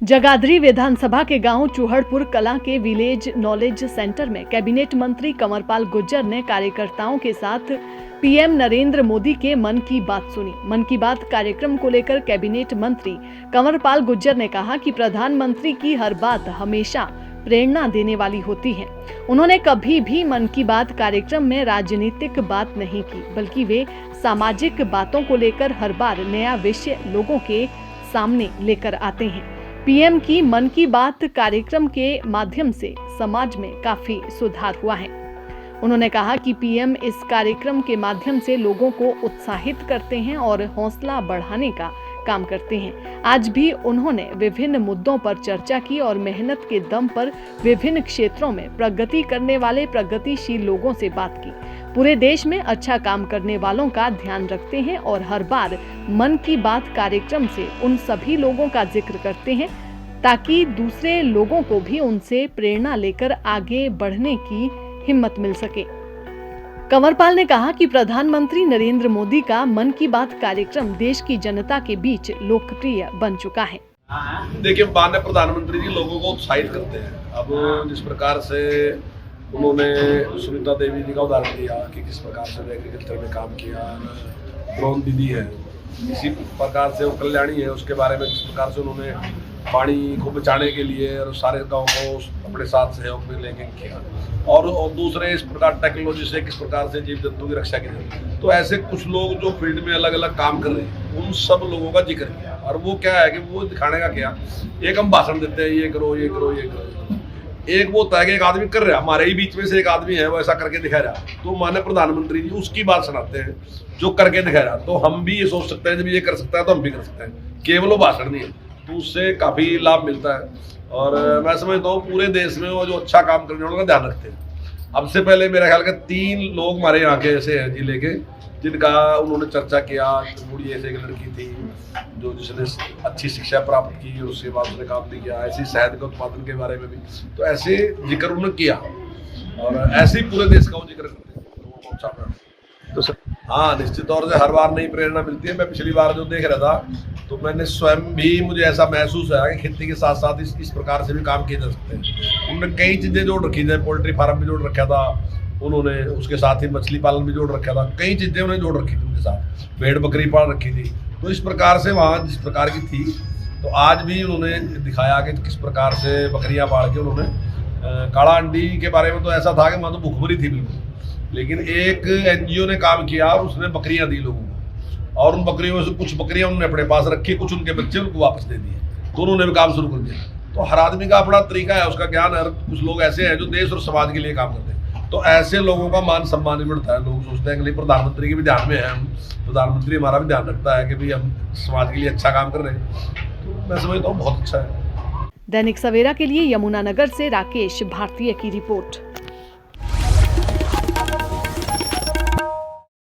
जगाधरी विधानसभा के गांव चूहड़पुर कलां के विलेज नॉलेज सेंटर में कैबिनेट मंत्री कंवरपाल गुर्जर ने कार्यकर्ताओं के साथ पीएम नरेंद्र मोदी के मन की बात सुनी। मन की बात कार्यक्रम को लेकर कैबिनेट मंत्री कंवरपाल गुर्जर ने कहा कि प्रधानमंत्री की हर बात हमेशा प्रेरणा देने वाली होती है। उन्होंने कभी भी मन की बात कार्यक्रम में राजनीतिक बात नहीं की, बल्कि वे सामाजिक बातों को लेकर हर बार नया विषय लोगों के सामने लेकर आते हैं। पीएम की मन की बात कार्यक्रम के माध्यम से समाज में काफी सुधार हुआ है। उन्होंने कहा कि पीएम इस कार्यक्रम के माध्यम से लोगों को उत्साहित करते हैं और हौसला बढ़ाने का काम करते हैं। आज भी उन्होंने विभिन्न मुद्दों पर चर्चा की और मेहनत के दम पर विभिन्न क्षेत्रों में प्रगति करने वाले प्रगतिशील लोगों से बात की। पूरे देश में अच्छा काम करने वालों का ध्यान रखते हैं और हर बार मन की बात कार्यक्रम से उन सभी लोगों का जिक्र करते हैं ताकि दूसरे लोगों को भी उनसे प्रेरणा लेकर आगे बढ़ने की हिम्मत मिल सके। कंवरपाल ने कहा कि प्रधानमंत्री नरेंद्र मोदी का मन की बात कार्यक्रम देश की जनता के बीच लोकप्रिय बन चुका है। देखिए, माननीय प्रधानमंत्री जी लोगों को उत्साहित करते हैं। अब जिस प्रकार से उन्होंने सुनीता देवी जी का उदाहरण दिया कि किस प्रकार से एग्रीकल्चर में काम किया, ड्रोन दीदी है, इसी प्रकार से वो कल्याणी है, उसके बारे में किस प्रकार से उन्होंने पानी को बचाने के लिए और सारे गाँव को अपने साथ सहयोग में लेके किया, और दूसरे इस प्रकार टेक्नोलॉजी से किस प्रकार से जीव जंतु की रक्षा की जाती। तो ऐसे कुछ लोग जो फील्ड में अलग अलग काम कर रहे हैं, उन सब लोगों का जिक्र किया। और वो क्या है कि वो दिखाने का क्या, एक हम भाषण देते हैं, ये करो ये करो ये करो, एक वो होता है कि एक आदमी कर रहा है, हमारे ही बीच में से एक आदमी है वो ऐसा करके दिखा रहा, तो माननीय प्रधानमंत्री जी उसकी बात सुनाते हैं जो करके दिखा रहा। तो हम भी ये सोच सकते हैं जब ये कर सकता है तो हम भी कर सकते हैं, केवल वो भाषण नहीं है, तो उससे काफी लाभ मिलता है। और मैं समझता हूँ पूरे देश में वो जो अच्छा काम करने वालों का ध्यान रखते हैं। अब से पहले मेरा ख्याल का 3 लोग हमारे यहाँ के ऐसे हैं जिले के, जिनका उन्होंने चर्चा किया। बूढ़ी ऐसे एक लड़की थी जो जिसने अच्छी शिक्षा प्राप्त की, उसके बाद उसने काम भी किया। ऐसी शहद के उत्पादन के बारे में भी तो ऐसे जिक्र उन्होंने किया, और ऐसे ही पूरे देश का वो जिक्र करते हैं। तो सर हाँ, निश्चित तौर से हर बार नई प्रेरणा मिलती है। मैं पिछली बार जो देख रहा था तो मैंने स्वयं भी, मुझे ऐसा महसूस है कि खेती के साथ साथ इस प्रकार से भी काम किए जा सकते हैं। उन्होंने कई चीज़ें जोड़ रखी थी, पोल्ट्री फार्म भी जोड़ रखा था उन्होंने, उसके साथ ही मछली पालन भी जोड़ रखा था, कई चीज़ें उन्होंने जोड़ रखी थी उनके साथ, भेड़ बकरी पाल रखी थी। तो इस प्रकार से वहाँ जिस प्रकार की थी, तो आज भी उन्होंने दिखाया कि किस प्रकार से बकरियाँ पाल के उन्होंने काला अंडी के बारे में तो ऐसा था कि वहाँ तो भूखमरी थी बिल्कुल, लेकिन एक एनजीओ ने काम किया और उसने बकरियां दी लोगों को, और उन बकरियों में से कुछ बकरियां उन्होंने अपने पास रखी, कुछ उनके बच्चे उनको वापस दे दिए, तो उन्होंने भी काम शुरू कर दिया। तो हर आदमी का अपना तरीका है, उसका ज्ञान है। कुछ लोग ऐसे हैं जो देश और समाज के लिए काम करते हैं, तो ऐसे लोगों का मान सम्मान भी बढ़ता है। लोग सोचते हैं कि प्रधानमंत्री के भी ध्यान में है, हम प्रधानमंत्री हमारा भी ध्यान रखता है कि भाई हम समाज के लिए अच्छा काम कर रहे हैं। तो मैं समझता हूँ बहुत अच्छा है। दैनिक सवेरा के लिए यमुनानगर से राकेश भारतीय की रिपोर्ट।